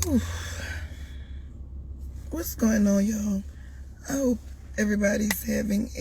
Whew. What's going on, y'all? I hope everybody's having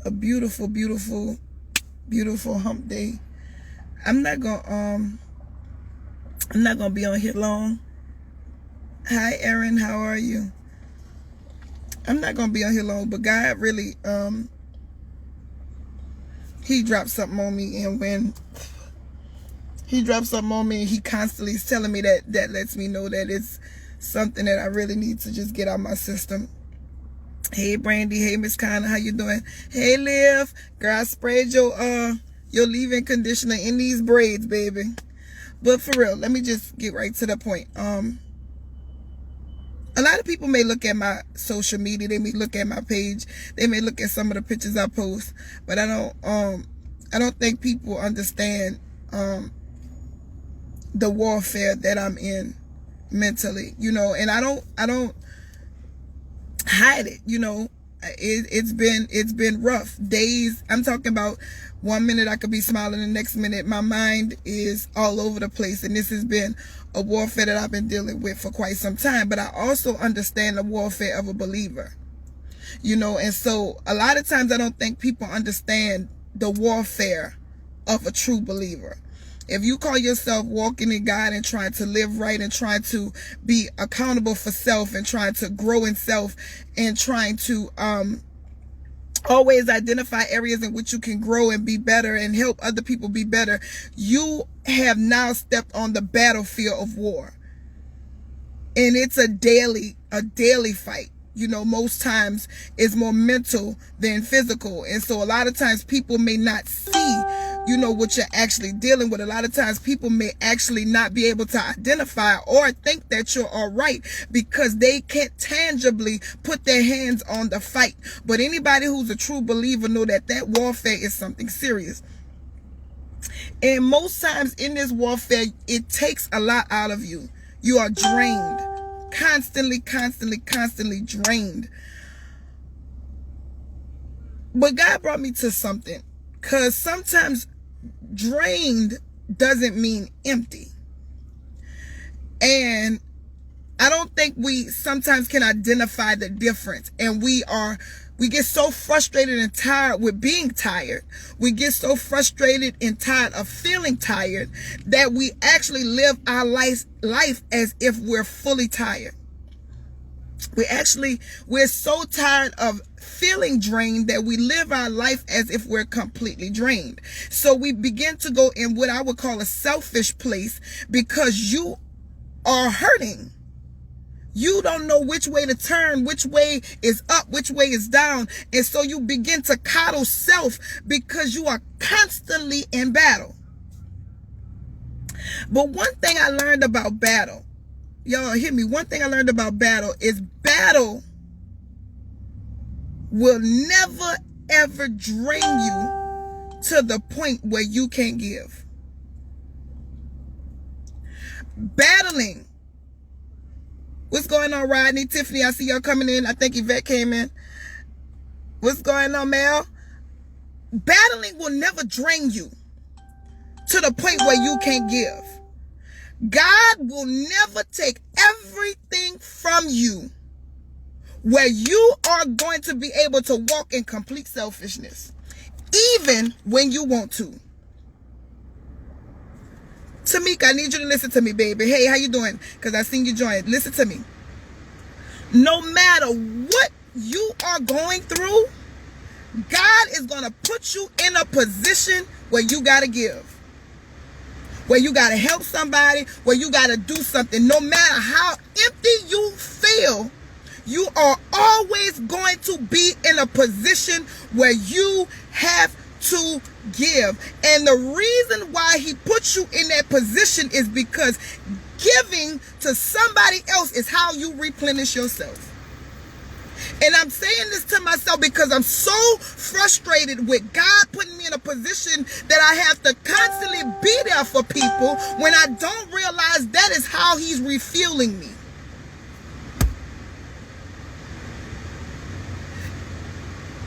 a beautiful, beautiful, beautiful hump day. I'm not gonna be on here long. Hi Erin, how are you? I'm not gonna be on here long, but God really he dropped something on me, and when he drops something on me, he constantly is telling me that lets me know that it's something that I really need to just get out of my system. Hey Brandy, hey Miss Connor, how you doing? Hey Liv, girl, I sprayed your leave-in conditioner in these braids, baby. But for real, let me just get right to the point. A lot of people may look at my social media, they may look at my page, they may look at some of the pictures I post, but I don't think people understand the warfare that I'm in mentally, and I don't hide it. It's been rough days. I'm talking about 1 minute I could be smiling, the next minute my mind is all over the place, and this has been a warfare that I've been dealing with for quite some time. But I also understand the warfare of a believer, and so a lot of times I don't think people understand the warfare of a true believer. If you call yourself walking in God and trying to live right and trying to be accountable for self and trying to grow in self and trying to always identify areas in which you can grow and be better and help other people be better, you have now stepped on the battlefield of war. And it's a daily fight. Most times it's more mental than physical. And so a lot of times people may not see, what you're actually dealing with. A lot of times people may actually not be able to identify or think that you're all right because they can't tangibly put their hands on the fight. But anybody who's a true believer know that warfare is something serious. And most times in this warfare, it takes a lot out of you. You are drained. Constantly drained. But God brought me to something, because sometimes drained doesn't mean empty. And I don't think we sometimes can identify the difference. And we get so frustrated and tired with being tired. We get so frustrated and tired of feeling tired that we actually live our life as if we're fully tired. We're so tired of feeling drained that we live our life as if we're completely drained. So we begin to go in what I would call a selfish place because you are hurting. You don't know which way to turn, which way is up, which way is down. And so you begin to coddle self because you are constantly in battle. But one thing I learned about battle, y'all hear me, one thing I learned about battle is battle will never ever drain you to the point where you can't give. Battling. What's going on, Rodney? Tiffany, I see y'all coming in. I think Yvette came in. What's going on, Mel? Battling will never drain you to the point where you can't give. God will never take everything from you where you are going to be able to walk in complete selfishness, even when you want to. Tamika, I need you to listen to me, baby. Hey, how you doing? Because I seen you join. Listen to me. No matter what you are going through, God is going to put you in a position where you got to give, where you got to help somebody, where you got to do something. No matter how empty you feel, you are always going to be in a position where you have to give. And the reason why he puts you in that position is because giving to somebody else is how you replenish yourself. And I'm saying this to myself because I'm so frustrated with God putting me in a position that I have to constantly be there for people when I don't realize that is how he's refueling me.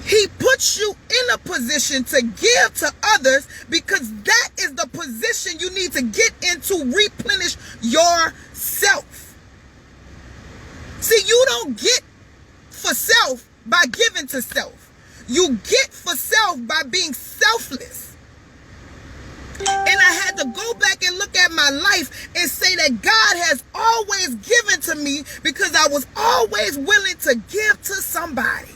He put puts you in a position to give to others, because that is the position you need to get into, replenish yourself. See, you don't get for self by giving to self. You get for self by being selfless. And I had to go back and look at my life and say that God has always given to me, because I was always willing to give to somebody.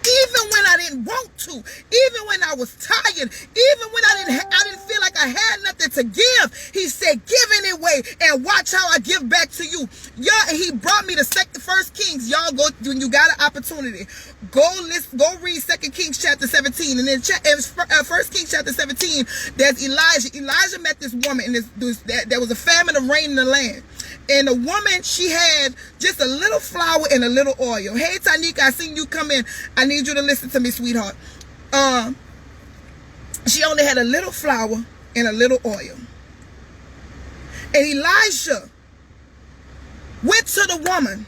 Even when I didn't want to, even when I was tired, even when I didn't feel like I had nothing to give, he said, give anyway, and watch how I give back to you. Yeah, he brought me to 1 Kings. Y'all go, when you got an opportunity, go read 2 Kings chapter 17, and then 1 Kings chapter 17, there's Elijah. Elijah met this woman, and there was a famine of rain in the land. And the woman, she had just a little flour and a little oil. Hey, Tanika, I seen you come in. I need you to listen to me, sweetheart. She only had a little flour and a little oil. And Elijah went to the woman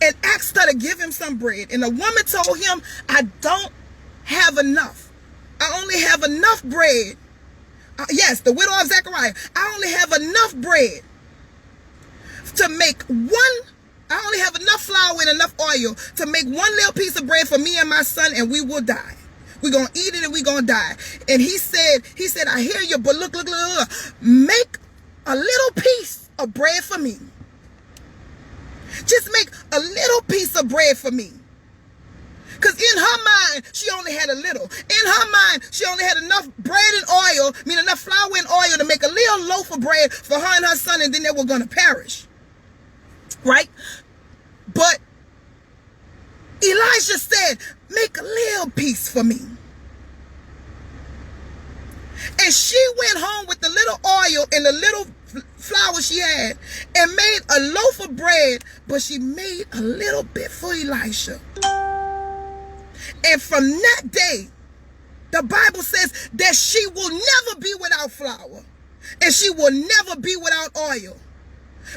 and asked her to give him some bread. And the woman told him, I don't have enough. I only have enough bread. Yes, the widow of Zechariah. I only have enough bread to make I only have enough flour and enough oil to make one little piece of bread for me and my son, and we will die. We're going to eat it and we're going to die. And he said, I hear you, but look, make a little piece of bread for me. Just make a little piece of bread for me. Because in her mind, she only had a little. In her mind, she only had enough bread and oil, enough flour and oil to make a little loaf of bread for her and her son, and then they were going to perish. Right? But Elijah said, make a little piece for me. And she went home with the little oil and the little flour she had and made a loaf of bread, but she made a little bit for Elisha. And from that day, the Bible says that she will never be without flour and she will never be without oil,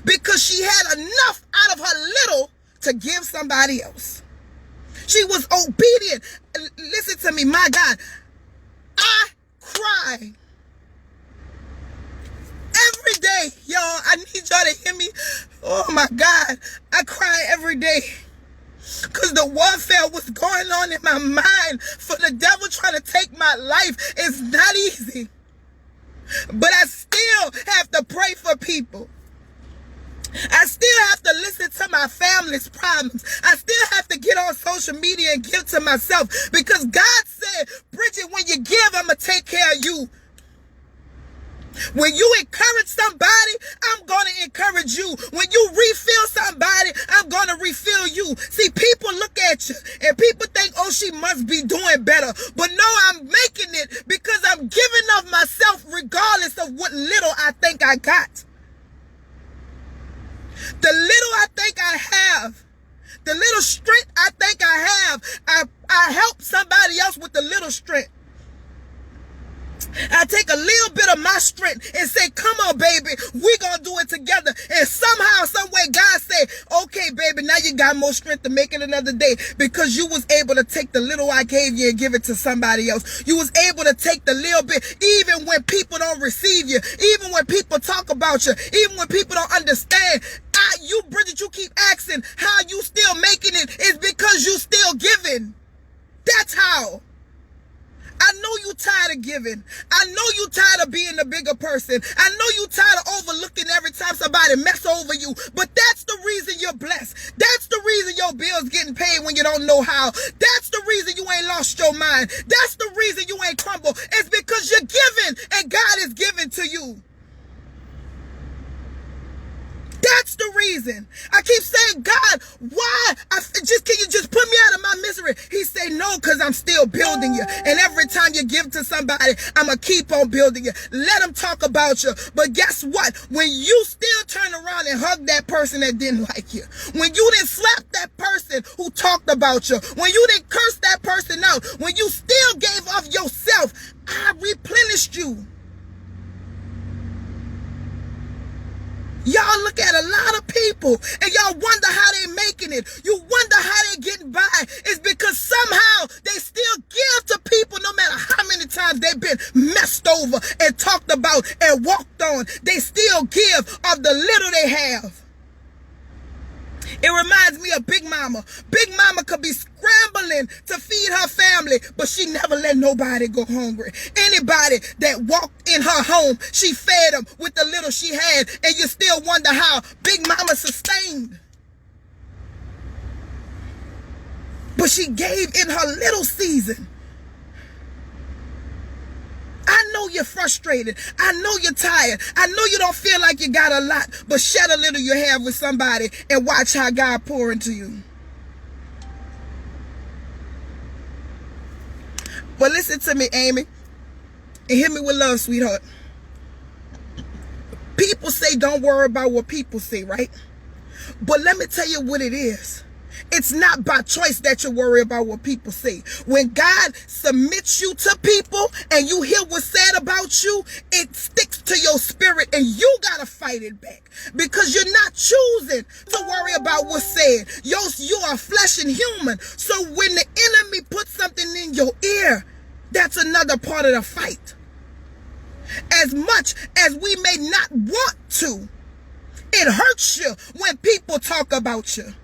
because she had enough out of her little to give somebody else. She was obedient. Listen to me, my God. I cry every day, y'all. I need y'all to hear me. Oh my God. I cry every day, because the warfare was going on in my mind for the devil trying to take my life. It's not easy. But I still have to pray for people. I still have to listen to my family's problems. I still have to get on social media and give to myself, because God said, Bridget, when you give, I'm going to take care of you. When you encourage somebody, I'm going to encourage you. When you refill somebody, I'm going to refill you. See, people look at you and people think, oh, she must be doing better. But no, I'm making it because I'm giving of myself regardless of what little I think I got. The little I think I have, the little strength I think I have, I help somebody else with the little strength. I take a little bit of my strength and say, come on, baby, we're going to do it together. And somehow, some way, God say, okay, baby, now you got more strength to make it another day, because you was able to take the little I gave you and give it to somebody else. You was able to take the little bit, even when people don't receive you, even when people talk about you, even when people don't understand. You, Bridget, you keep asking how you still making it. It's because you still giving. That's how. I know you tired of giving. I know you tired of being the bigger person. I know you tired of overlooking every time somebody mess over you. But that's the reason you're blessed. That's the reason your bill's getting paid when you don't know how. That's the reason you ain't lost your mind. That's the reason you ain't crumbled. It's because you're giving and God is giving to you. That's the reason. I keep saying, God, why? Can you just put me out of my misery? He say, no, because I'm still building you. And every time you give to somebody, I'm going to keep on building you. Let them talk about you. But guess what? When you still turn around and hug that person that didn't like you, when you didn't slap that person who talked about you, when you didn't curse that person out, when you still gave of yourself, I replenished you. Y'all look at a lot of people and y'all wonder how they making it. You wonder how they getting by. It's because somehow they still give to people no matter how many times they've been messed over and talked about and walked on. They still give of the little they have. It reminds me of Big Mama. Big Mama could be scrambling to feed her family, but she never let nobody go hungry. Anybody that walked in her home, she fed them with the little she had, and you still wonder how Big Mama sustained. But she gave in her little season. I know you're frustrated. I know you're tired. I know you don't feel like you got a lot, but share a little you have with somebody and watch how God pour into you. But listen to me, Amy, and hit me with love, sweetheart. People say don't worry about what people say, right? But let me tell you what it is. It's not by choice that you worry about what people say. When God submits you to people and you hear what's said about you, it sticks to your spirit and you got to fight it back. Because you're not choosing to worry about what's said. You are flesh and human. So when the enemy puts something in your ear, that's another part of the fight. As much as we may not want to, it hurts you when people talk about you.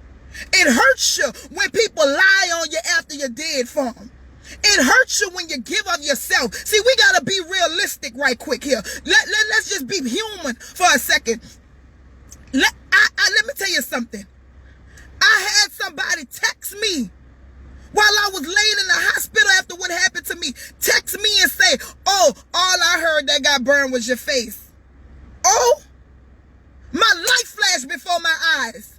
It hurts you when people lie on you after you're dead for them. It hurts you when you give of yourself. See, we got to be realistic right quick here. Let's just be human for a second. Let me tell you something. I had somebody text me while I was laying in the hospital after what happened to me. Text me and say, oh, all I heard that got burned was your face. Oh, my life flashed before my eyes.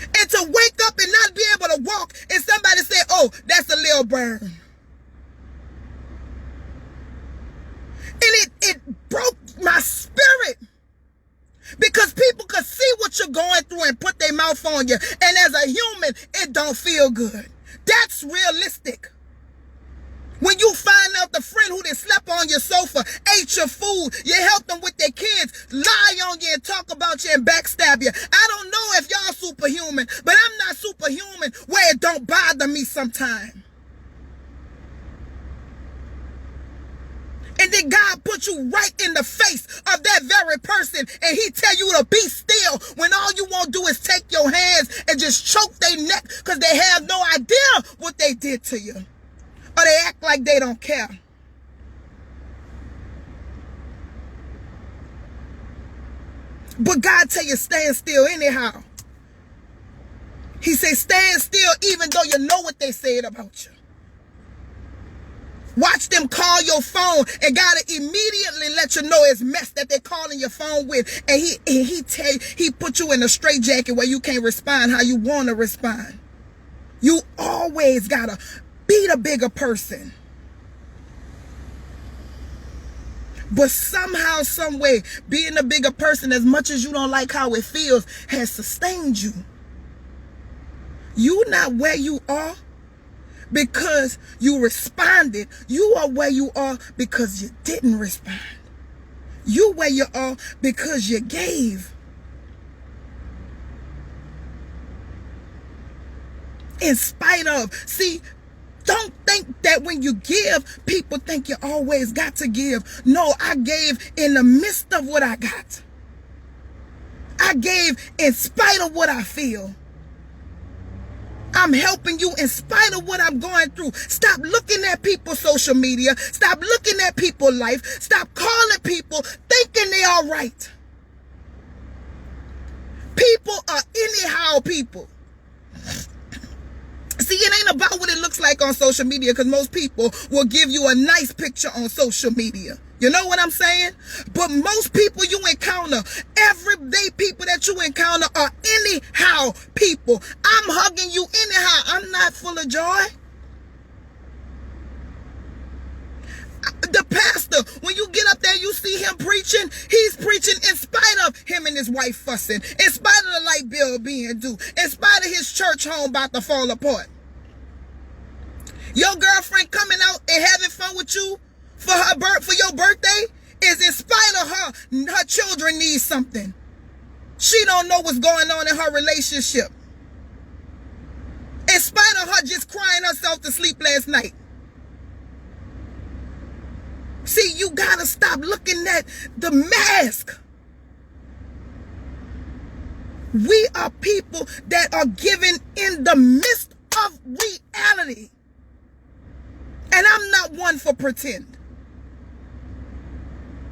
And to wake up and not be able to walk and somebody say, oh, that's a little burn. And it broke my spirit. Because people could see what you're going through and put their mouth on you. And as a human, it don't feel good. That's realistic. When you find out the friend who they slept on your sofa, ate your food, you helped them with their kids, lie on you and talk about you and backstab you. I don't know if y'all superhuman, but I'm not superhuman where it don't bother me sometimes. And then God put you right in the face of that very person and he tell you to be still when all you want to do is take your hands and just choke their neck because they have no idea what they did to you. Or they act like they don't care. But God tell you stand still anyhow. He say stand still even though you know what they said about you. Watch them call your phone and God immediately let you know it's mess that they're calling your phone with. And he put you in a straitjacket where you can't respond how you want to respond. You always gotta be the bigger person. But somehow, some way, being the bigger person, as much as you don't like how it feels, has sustained you. You're not where you are because you responded. You are where you are because you didn't respond. You where you are because you gave. In spite of, see, don't think that when you give, people think you always got to give. No, I gave in the midst of what I got. I gave in spite of what I feel. I'm helping you in spite of what I'm going through. Stop looking at people's social media. Stop looking at people's life. Stop calling people thinking they all right. People are anyhow people. See, it ain't about what it looks like on social media because most people will give you a nice picture on social media. You know what I'm saying? But most people you encounter, everyday people that you encounter are anyhow people. I'm hugging you anyhow. I'm not full of joy. The pastor, when you get up there, you see him preaching. He's preaching in spite of him and his wife fussing, in spite of the light bill being due, in spite of his church home about to fall apart. Your girlfriend coming out and having fun with you for your birthday is in spite of her children need something. She don't know what's going on in her relationship. In spite of her just crying herself to sleep last night. See, you gotta stop looking at the mask. We are people that are given in the midst of reality. And I'm not one for pretend.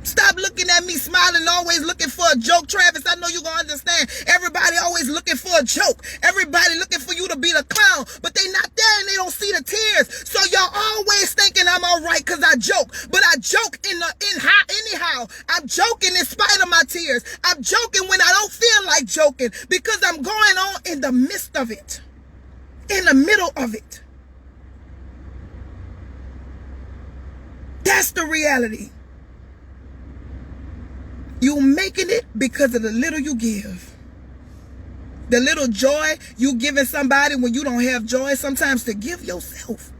Stop looking at me smiling, always looking for a joke. Travis, I know you're going to understand. Everybody always looking for a joke. Everybody looking for you to be the clown. But they not there and they don't see the tears. So y'all always thinking I'm all right because I joke. But I joke anyhow. I'm joking in spite of my tears. I'm joking when I don't feel like joking. Because I'm going on in the midst of it. In the middle of it. That's the reality. You making it because of the little you give. The little joy you giving somebody when you don't have joy sometimes to give yourself.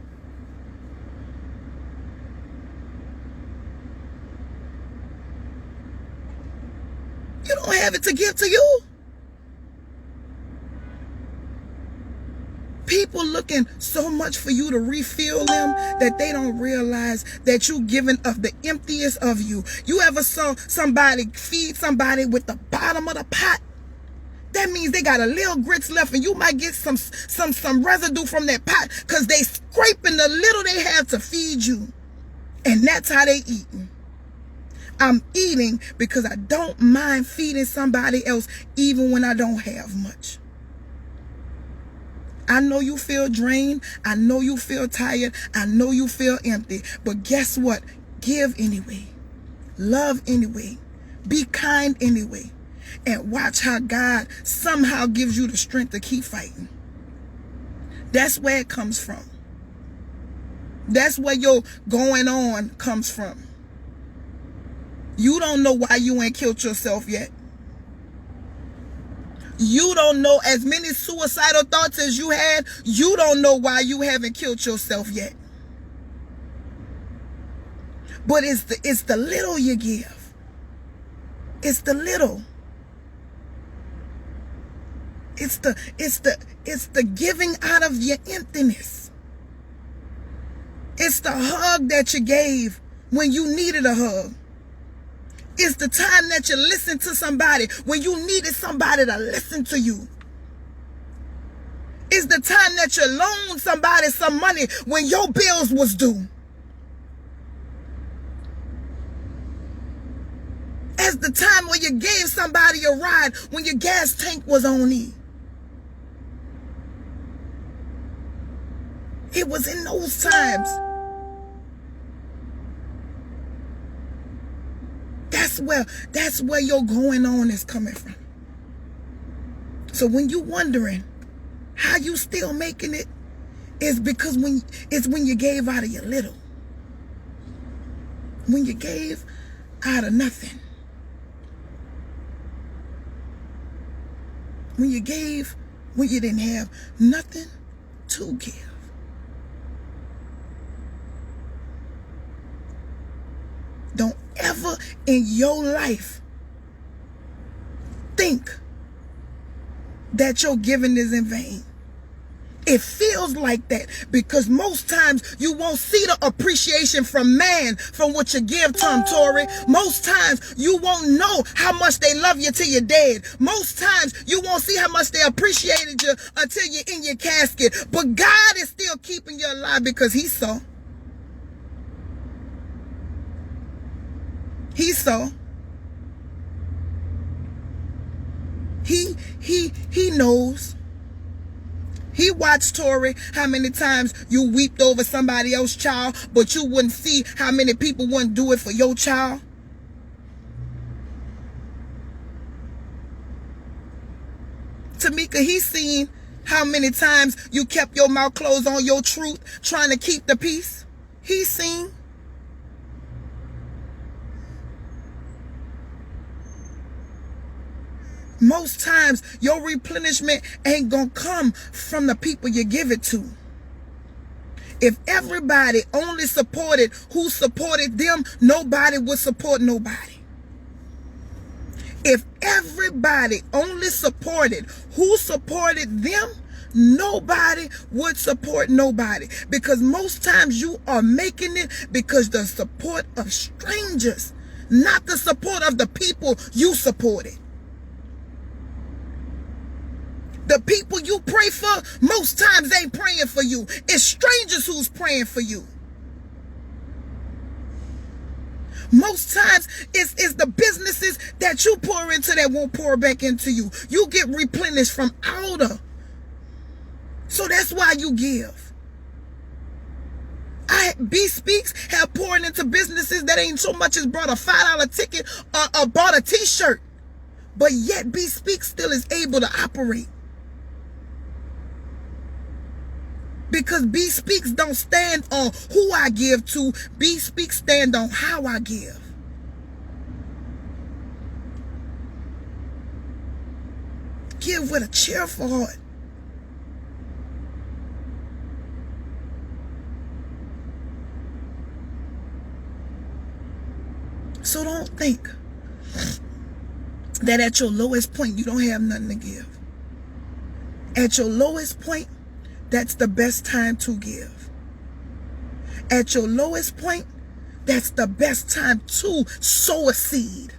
You don't have it to give to you. People looking so much for you to refill them that they don't realize that you giving of the emptiest of you. You ever saw somebody feed somebody with the bottom of the pot? That means they got a little grits left and you might get some residue from that pot because they scraping the little they have to feed you. And that's how they eating. I'm eating because I don't mind feeding somebody else even when I don't have much. I know you feel drained. I know you feel tired. I know you feel empty. But guess what? Give anyway. Love anyway. Be kind anyway. And watch how God somehow gives you the strength to keep fighting. That's where it comes from. That's where your going on comes from. You don't know why you ain't killed yourself yet. You don't know as many suicidal thoughts as you had. You don't know why you haven't killed yourself yet. But it's the little you give. It's the little. It's the giving out of your emptiness. It's the hug that you gave when you needed a hug. It's the time that you listen to somebody when you needed somebody to listen to you. It's the time that you loaned somebody some money when your bills was due. It's the time when you gave somebody a ride when your gas tank was on E. It was in those times. That's where your going on is coming from. So when you wondering how you still making it, it's because when you gave out of your little. When you gave out of nothing. When you gave when you didn't have nothing to give. Don't ever in your life think that your giving is in vain. It feels like that because most times you won't see the appreciation from man from what you give to them, Tori. Most times you won't know how much they love you till you're dead. Most times you won't see how much they appreciated you until you're in your casket. But God is still keeping you alive because He saw. He saw. He knows. He watched, Tori, how many times you wept over somebody else's child, but you wouldn't see how many people wouldn't do it for your child. Tamika, He's seen how many times you kept your mouth closed on your truth, trying to keep the peace. He's seen. Most times, your replenishment ain't gonna come from the people you give it to. If everybody only supported who supported them, nobody would support nobody. If everybody only supported who supported them, nobody would support nobody. Because most times you are making it because the support of strangers, not the support of the people you supported. The people you pray for, most times ain't praying for you. It's strangers who's praying for you. Most times, it's the businesses that you pour into that won't pour back into you. You get replenished from outer. So that's why you give. B Speaks have poured into businesses that ain't so much as brought a $5 ticket or bought a t-shirt. But yet B Speaks still is able to operate. Because B Speaks don't stand on who I give to. B Speaks stand on how I give. Give with a cheerful heart. So don't think that at your lowest point you don't have nothing to give. At your lowest point, that's the best time to give. At your lowest point, that's the best time to sow a seed.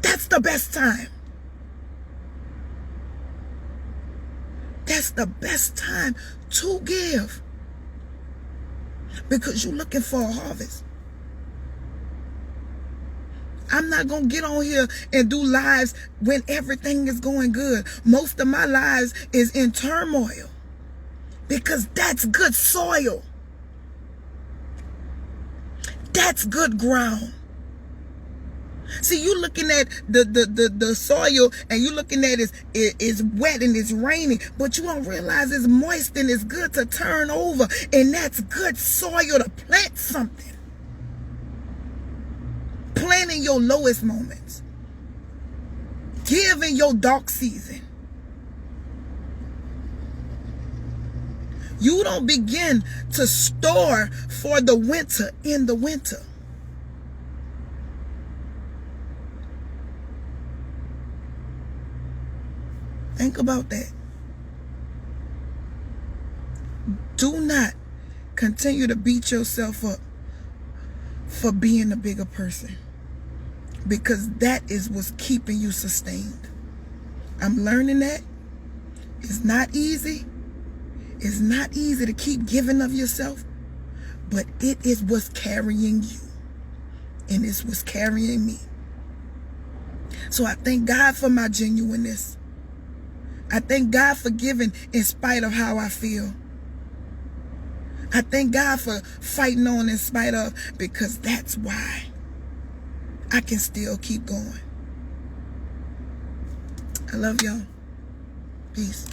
That's the best time. That's the best time to give. Because you're looking for a harvest. I'm not going to get on here and do lives when everything is going good. Most of my lives is in turmoil. Because that's good soil. That's good ground. See, you looking at the soil and you looking at it's wet and it's raining, but you don't realize it's moist and it's good to turn over, and that's good soil to plant something. Plant in your lowest moments. Give in your dark season. You don't begin to store for the winter in the winter. Think about that. Do not continue to beat yourself up for being a bigger person, because that is what's keeping you sustained. I'm learning that. It's not easy. It's not easy to keep giving of yourself, but it is what's carrying you, and it's what's carrying me. So I thank God for my genuineness. I thank God for giving in spite of how I feel. I thank God for fighting on in spite of, because that's why I can still keep going. I love y'all. Peace.